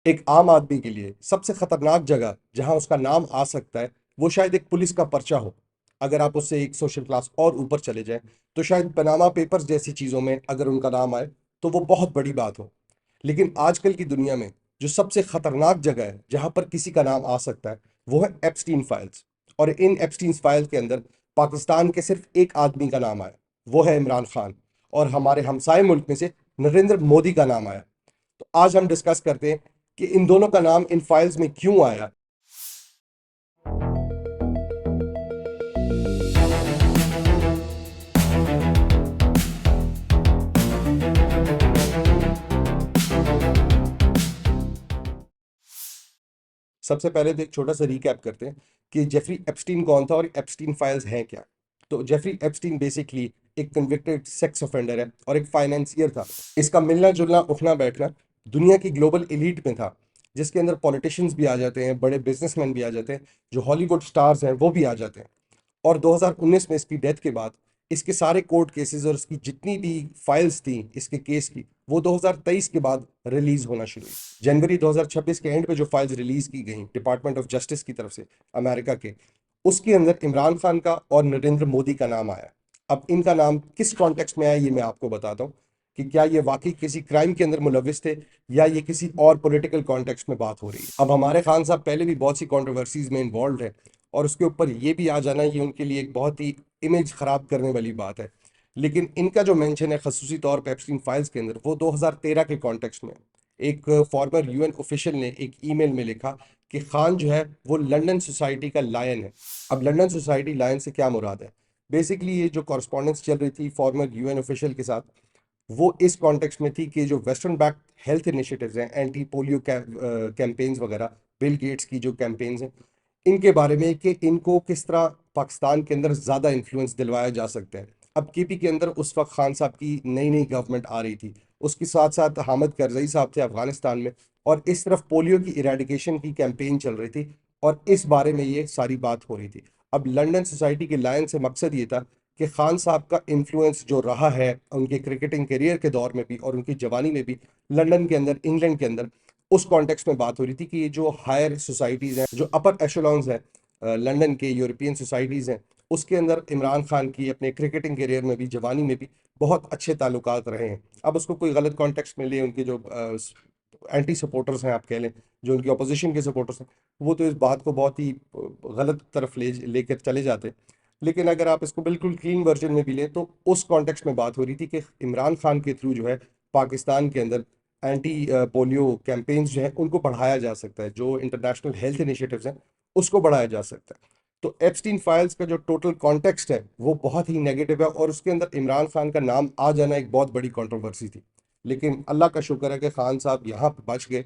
एक आम आदमी के लिए सबसे खतरनाक जगह जहां उसका नाम आ सकता है वो शायद एक पुलिस का पर्चा हो। अगर आप उससे एक सोशल क्लास और ऊपर चले जाएं तो शायद पनामा पेपर्स जैसी चीजों में अगर उनका नाम आए तो वो बहुत बड़ी बात हो। लेकिन आजकल की दुनिया में जो सबसे खतरनाक जगह है जहां पर किसी का नाम आ सकता है वो है एप्स्टीन फाइल्स। और इन एप्स्टीन फाइल्स के अंदर पाकिस्तान के सिर्फ एक आदमी का नाम आया, वो है इमरान खान। और हमारे हमसाए मुल्क में से नरेंद्र मोदी का नाम आया। तो आज हम डिस्कस करते हैं कि इन दोनों का नाम इन फाइल्स में क्यों आया। सबसे पहले तो एक छोटा सा रिकैप करते हैं कि जेफरी एप्स्टीन कौन था और एप्स्टीन फाइल्स हैं क्या। तो जेफरी एप्स्टीन बेसिकली एक कन्विक्टेड सेक्स ऑफेंडर है और एक फाइनेंसियर था। इसका मिलना जुलना उठना बैठना दुनिया की ग्लोबल एलीट में था, जिसके अंदर पॉलिटिशियंस भी आ जाते हैं, बड़े बिजनेसमैन भी आ जाते हैं, जो हॉलीवुड स्टार्स हैं वो भी आ जाते हैं। और 2019 में इसकी डेथ के बाद इसके सारे कोर्ट केसेस और इसकी जितनी भी फाइल्स थी इसके केस की वो 2023 के बाद रिलीज होना शुरू हुई। जनवरी 2026 के एंड पे जो फाइल्स रिलीज की गई डिपार्टमेंट ऑफ जस्टिस की तरफ से अमेरिका के, उसके अंदर इमरान खान का और नरेंद्र मोदी का नाम आया। अब इनका नाम किस कॉन्टेक्स्ट में आया ये मैं आपको बताता हूँ कि क्या ये वाकई किसी क्राइम के अंदर मुलविस थे या ये किसी और पॉलिटिकल कॉन्टेक्स्ट में बात हो रही है। अब हमारे खान साहब पहले भी बहुत सी कंट्रोवर्सीज में इन्वॉल्व है और उसके ऊपर ये भी आ जाना ये उनके लिए एक बहुत ही इमेज खराब करने वाली बात है। लेकिन इनका जो मेंशन है खसूसी तौर पर एप्स्टीन फाइल्स के अंदर वो 2013 के कॉन्टेक्स्ट में। एक फॉर्मर यूएन ऑफिशियल ने एक ईमेल में लिखा कि खान जो है वो लंदन सोसाइटी का लायन है। अब लंदन सोसाइटी लायन से क्या मुराद है? बेसिकली ये जो कॉरस्पॉन्डेंस चल रही थी फॉर्मर यूएन ऑफिशियल के साथ वो इस कॉन्टेक्स्ट में थी कि जो वेस्टर्न बैक हेल्थ इनिशिएटिव्स हैं, एंटी पोलियो कैंपेन्स वगैरह, बिल गेट्स की जो कैंपेन्स हैं, इनके बारे में कि इनको किस तरह पाकिस्तान के अंदर ज़्यादा इन्फ्लुएंस दिलवाया जा सकता है। अब केपी के अंदर उस वक्त खान साहब की नई नई गवर्नमेंट आ रही थी, उसके साथ साथ हामिद करजई साहब थे अफगानिस्तान में, और इस तरफ पोलियो की इरेडिकेशन की कैंपेन चल रही थी और इस बारे में ये सारी बात हो रही थी। अब लंदन सोसाइटी के लायन से मकसद ये था कि खान साहब का इन्फ्लुएंस जो रहा है उनके क्रिकेटिंग करियर के दौर में भी और उनकी जवानी में भी लंदन के अंदर, इंग्लैंड के अंदर, उस कॉन्टेक्स्ट में बात हो रही थी कि ये जो हायर सोसाइटीज़ हैं, जो अपर एशेलॉन्स हैं लंदन के, यूरोपियन सोसाइटीज़ हैं, उसके अंदर इमरान खान की अपने क्रिकेटिंग करियर में भी, जवानी में भी बहुत अच्छे ताल्लुकात रहे हैं। अब उसको कोई गलत कॉन्टेक्स्ट में ले, उनके जो एंटी सपोर्टर्स हैं आप कह लें, जो उनकी अपोजिशन के सपोर्टर्स हैं, वो तो इस बात को बहुत ही गलत तरफ लेकर चले जाते हैं। लेकिन अगर आप इसको बिल्कुल क्लीन वर्जन में भी लें तो उस कॉन्टेक्स्ट में बात हो रही थी कि इमरान खान के थ्रू जो है पाकिस्तान के अंदर एंटी पोलियो कैंपेन्स जो है उनको बढ़ाया जा सकता है, जो इंटरनेशनल हेल्थ इनिशिएटिव्स हैं उसको बढ़ाया जा सकता है। तो एप्स्टीन फाइल्स का जो टोटल कॉन्टेक्स्ट है वो बहुत ही नेगेटिव है और उसके अंदर इमरान खान का नाम आ जाना एक बहुत बड़ी कंट्रोवर्सी थी। लेकिन अल्लाह का शुक्र है कि खान साहब यहाँ पे बच गए।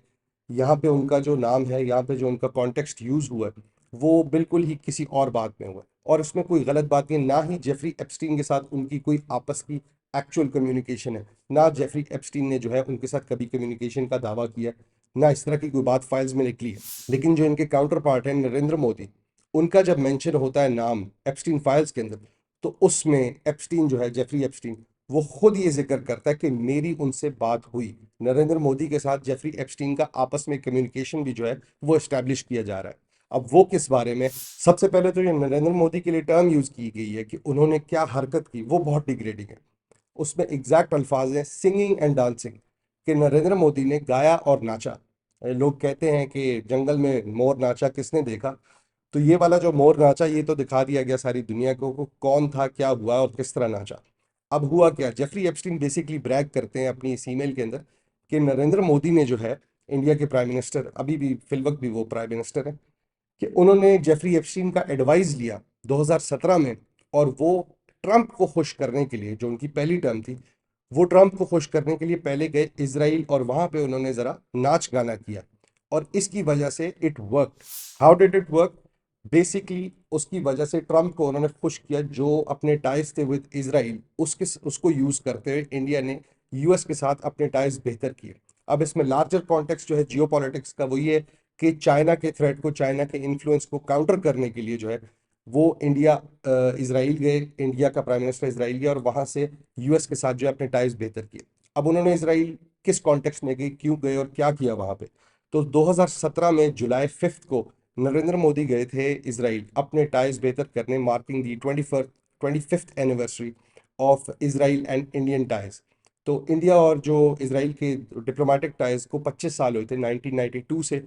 यहाँ पे उनका जो नाम है, यहाँ पे जो उनका कॉन्टेक्स्ट यूज हुआ है वो बिल्कुल ही किसी और बात में हुआ है और उसमें कोई गलत बात नहीं है। ना ही जेफरी एप्स्टीन के साथ उनकी कोई आपस की एक्चुअल कम्युनिकेशन है, ना जेफरी एप्स्टीन ने जो है उनके साथ कभी कम्युनिकेशन का दावा किया, ना इस तरह की कोई बात फाइल्स में निकली है। लेकिन जो इनके काउंटर पार्ट है नरेंद्र मोदी, उनका जब मेंशन होता है नाम एप्स्टीन फाइल्स के अंदर तो उसमें एप्स्टीन जो है, जेफरी एप्स्टीन, वो खुद ये जिक्र करता है कि मेरी उनसे बात हुई। नरेंद्र मोदी के साथ जेफरी एप्स्टीन का आपस में कम्युनिकेशन भी जो है वो एस्टैब्लिश किया जा रहा है। अब वो किस बारे में? सबसे पहले तो ये नरेंद्र मोदी के लिए टर्म यूज की गई है कि उन्होंने क्या हरकत की वो बहुत डिग्रेडिंग है। उसमें एग्जैक्ट अल्फाज है सिंगिंग एंड डांसिंग, कि नरेंद्र मोदी ने गाया और नाचा। लोग कहते हैं कि जंगल में मोर नाचा किसने देखा, तो ये वाला जो मोर नाचा ये तो दिखा दिया गया सारी दुनिया को कौन था, क्या हुआ और किस तरह नाचा। अब हुआ क्या, जेफरी एप्स्टीन बेसिकली ब्रैग करते हैं अपनी इस ईमेल के अंदर कि नरेंद्र मोदी ने जो है, इंडिया के प्राइम मिनिस्टर, अभी भी फिलवक्त भी वो प्राइम मिनिस्टर है, कि उन्होंने जेफरी एप्स्टीन का एडवाइस लिया 2017 में। और वो ट्रंप को खुश करने के लिए, जो उनकी पहली टर्म थी, वो ट्रंप को खुश करने के लिए पहले गए इसराइल और वहां पे उन्होंने जरा नाच गाना किया और इसकी वजह से it work. How did it work? Basically उसकी वजह से ट्रंप को उन्होंने खुश किया, जो अपने टाइज थे विद इसराइल उसको यूज करते हुए इंडिया ने यूएस के साथ अपने टाइज बेहतर किए। अब इसमें लार्जर कॉन्टेक्स्ट जो है जियो पॉलिटिक्स का वो ये है कि चाइना के थ्रेट को, चाइना के इन्फ्लुएंस को काउंटर करने के लिए जो है वो इंडिया इसराइल गए, इंडिया का प्राइम मिनिस्टर इसराइल गया और वहां से यूएस के साथ जो है अपने टाइज बेहतर किए। अब उन्होंने इसराइल किस कॉन्टेक्स्ट में गए, क्यों गए और क्या किया वहां पे? तो 2017 में जुलाई 5 को नरेंद्र मोदी गए थे इसराइल अपने टाइज बेहतर करने, marking the 25th anniversary of Israel and Indian ties. तो इंडिया और जो इसराइल के डिप्लोमेटिक टाइज को 25 साल हुए थे 1992 से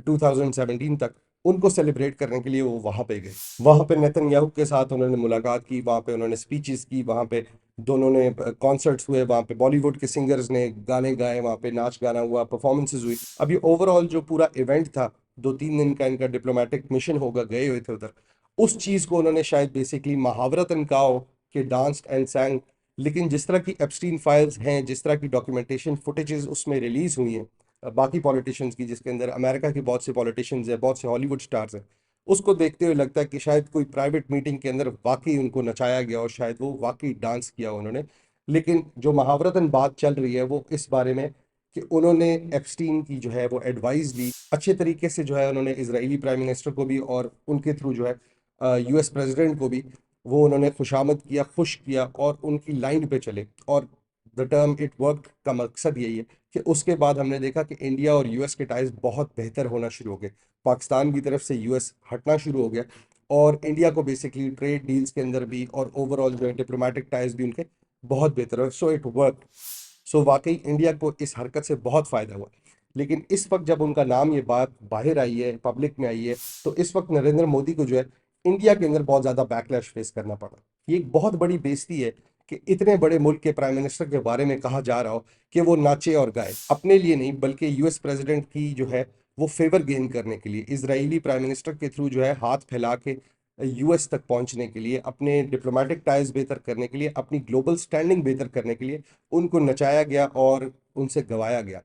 2017 तक, उनको सेलिब्रेट करने के लिए वो वहाँ पे गए। वहाँ पे नेतन्याहू के साथ उन्होंने मुलाकात की, वहाँ पे उन्होंने स्पीचेस की, वहाँ पे दोनों ने कॉन्सर्ट्स हुए, वहाँ पे बॉलीवुड के सिंगर्स ने गाने गाए, वहाँ पे नाच गाना हुआ, परफॉर्मेंसेस हुई। अब ये ओवरऑल जो पूरा इवेंट था, 2-3 दिन का इनका डिप्लोमेटिक मिशन होगा, गए हुए थे उधर, उस चीज़ को उन्होंने शायद बेसिकली महावरत काओ के डांस एंड सैंग। लेकिन जिस तरह की एप्स्टीन फाइल्स हैं, जिस तरह की डॉक्यूमेंटेशन फुटेजेस उसमें रिलीज हुई हैं बाकी पॉलिटिशियंस की, जिसके अंदर अमेरिका के बहुत से पॉलिटिशियंस हैं, बहुत से हॉलीवुड स्टार्स हैं, उसको देखते हुए लगता है कि शायद कोई प्राइवेट मीटिंग के अंदर वाकई उनको नचाया गया और शायद वो वाकई डांस किया उन्होंने। लेकिन जो महावरतन बात चल रही है वो इस बारे में कि उन्होंने एप्स्टीन की जो है वो एडवाइस ली अच्छे तरीके से, जो है उन्होंने इजरायली प्राइम मिनिस्टर को भी और उनके थ्रू जो है यूएस प्रेसिडेंट को भी वो उन्होंने खुशामद किया, खुश किया और उनकी लाइन पे चले। और द टर्म इट वर्क का मकसद यही है कि उसके बाद हमने देखा कि इंडिया और यूएस के टाइज बहुत बेहतर होना शुरू हो गए, पाकिस्तान की तरफ से यूएस हटना शुरू हो गया और इंडिया को बेसिकली ट्रेड डील्स के अंदर भी और ओवरऑल जो है डिप्लोमेटिक टाइज भी उनके बहुत बेहतर हो। So it work. सो वाकई इंडिया को इस हरकत से बहुत फायदा हुआ। लेकिन इस वक्त जब उनका नाम, ये बात बाहर आई है, पब्लिक में आई है, तो इस वक्त नरेंद्र मोदी को जो है इंडिया के अंदर बहुत ज्यादा बैकलैश फेस करना पड़ा। ये एक बहुत बड़ी बेइज्जती है कि इतने बड़े मुल्क के प्राइम मिनिस्टर के बारे में कहा जा रहा हो कि वो नाचे और गाए, अपने लिए नहीं बल्कि यूएस प्रेसिडेंट की जो है वो फेवर गेन करने के लिए, इजरायली प्राइम मिनिस्टर के थ्रू जो है हाथ फैला के यूएस तक पहुंचने के लिए, अपने डिप्लोमेटिक टाइज बेहतर करने के लिए, अपनी ग्लोबल स्टैंडिंग बेहतर करने के लिए उनको नचाया गया और उनसे गवाया गया।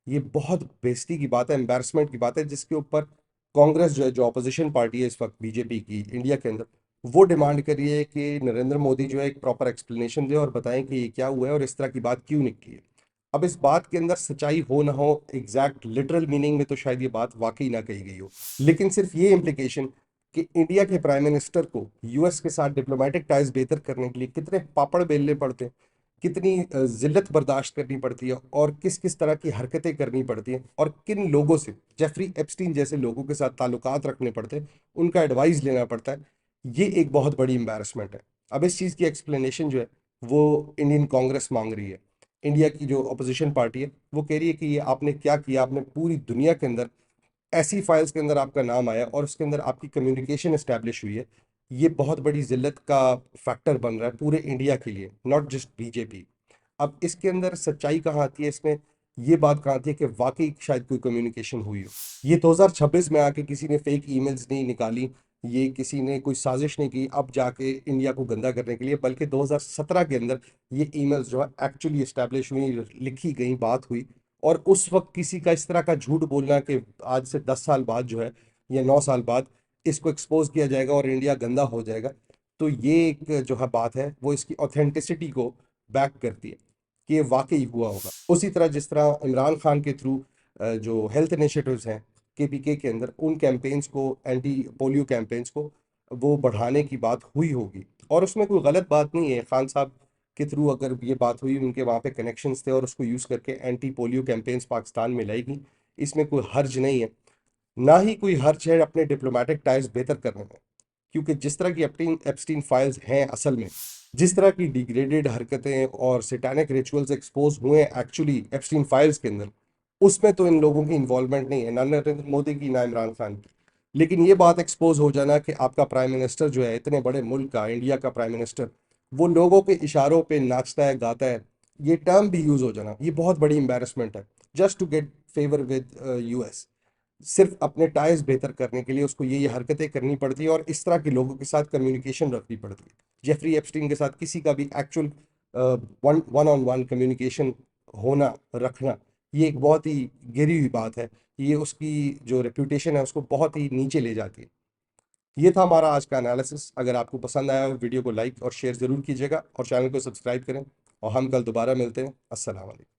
ये बहुत बेइज्जती की बात है, एम्बैरसमेंट की बात है, जिसके ऊपर कांग्रेस जो है, जो अपोजिशन पार्टी है इस वक्त बीजेपी की इंडिया के अंदर, वो डिमांड कर रही है कि नरेंद्र मोदी जो है एक प्रॉपर एक्सप्लेनेशन दे और बताएं कि ये क्या हुआ है और इस तरह की बात क्यों निकली है। अब इस बात के अंदर सच्चाई हो ना हो, एग्जैक्ट लिटरल मीनिंग में तो शायद ये बात वाकई ना कही गई हो, लेकिन सिर्फ ये इम्प्लीकेशन कि इंडिया के प्राइम मिनिस्टर को यूएस के साथ डिप्लोमेटिक टाइज बेहतर करने के लिए कितने पापड़ बेलने पड़ते हैं, कितनी जिल्लत बर्दाश्त करनी पड़ती है और किस किस तरह की हरकतें करनी पड़ती हैं और किन लोगों से, जेफरी एप्स्टीन जैसे लोगों के साथ ताल्लुकात रखने पड़ते हैं, उनका एडवाइस लेना पड़ता है। ये एक बहुत बड़ी एम्बैरसमेंट है। अब इस चीज़ की एक्सप्लेनेशन जो है वो इंडियन कांग्रेस मांग रही है। इंडिया की जो अपोजिशन पार्टी है वो कह रही है कि ये आपने क्या किया, आपने पूरी दुनिया के अंदर ऐसी फाइल्स के अंदर आपका नाम आया और उसके अंदर आपकी कम्युनिकेशन एस्टैब्लिश हुई है। ये बहुत बड़ी जिल्लत का फैक्टर बन रहा है पूरे इंडिया के लिए, नॉट जस्ट बीजेपी। अब इसके अंदर सच्चाई कहाँ आती है, इसमें ये बात कहाँ आती है कि वाकई शायद कोई कम्युनिकेशन हुई हो। ये 2026 में आके किसी ने फेक ईमेल्स नहीं निकाली, ये किसी ने कोई साजिश नहीं की अब जाके इंडिया को गंदा करने के लिए, बल्कि 2017 के अंदर ये ईमेल्स जो है एक्चुअली एस्टैब्लिश हुई, लिखी गई, बात हुई। और उस वक्त किसी का इस तरह का झूठ बोलना कि आज से 10 साल बाद जो है या 9 साल बाद इसको एक्सपोज किया जाएगा और इंडिया गंदा हो जाएगा, तो ये एक जो है बात है वो इसकी ऑथेंटिसिटी को बैक करती है कि ये वाकई हुआ होगा। उसी तरह जिस तरह इमरान खान के थ्रू जो हेल्थ इनिशिएटिव्स हैं केपीके के अंदर, उन कैंपेन्स को, एंटी पोलियो कैंपेन्स को वो बढ़ाने की बात हुई होगी और उसमें कोई गलत बात नहीं है। खान साहब के थ्रू अगर ये बात हुई, उनके वहाँ पे कनेक्शंस थे और उसको यूज़ करके एंटी पोलियो कैंपेन्स पाकिस्तान में लाएगी, इसमें कोई हर्ज नहीं है। ना ही कोई हर्ज है अपने डिप्लोमेटिक टाइज बेहतर करने में, क्योंकि जिस तरह की एप्स्टीन फाइल्स हैं असल में, जिस तरह की डिग्रेडेड हरकतें और सैटानिक रिचुअल्स एक्सपोज हुए हैं एक्चुअली एप्स्टीन फाइल्स के अंदर, उसमें तो इन लोगों की इन्वॉल्वमेंट नहीं है, ना नरेंद्र मोदी की ना इमरान खान की। लेकिन ये बात एक्सपोज हो जाना कि आपका प्राइम मिनिस्टर जो है इतने बड़े मुल्क का, इंडिया का प्राइम मिनिस्टर, वो लोगों के इशारों पे नाचता है, गाता है, ये टर्म भी यूज हो जाना, ये बहुत बड़ी एम्बेरसमेंट है just to get favour with us. सिर्फ अपने टाइज बेहतर करने के लिए उसको ये हरकतें करनी पड़ती है और इस तरह के लोगों के साथ कम्युनिकेशन रखनी पड़ती है। जेफरी एप्स्टीन के साथ किसी का भी actual one on one communication होना, रखना, ये एक बहुत ही गिरी हुई बात है। ये उसकी जो रेप्यूटेशन है उसको बहुत ही नीचे ले जाती है। ये था हमारा आज का एनालिसिस। अगर आपको पसंद आया हो वीडियो को लाइक और शेयर ज़रूर कीजिएगा और चैनल को सब्सक्राइब करें और हम कल दोबारा मिलते हैं। अस्सलाम वालेकुम।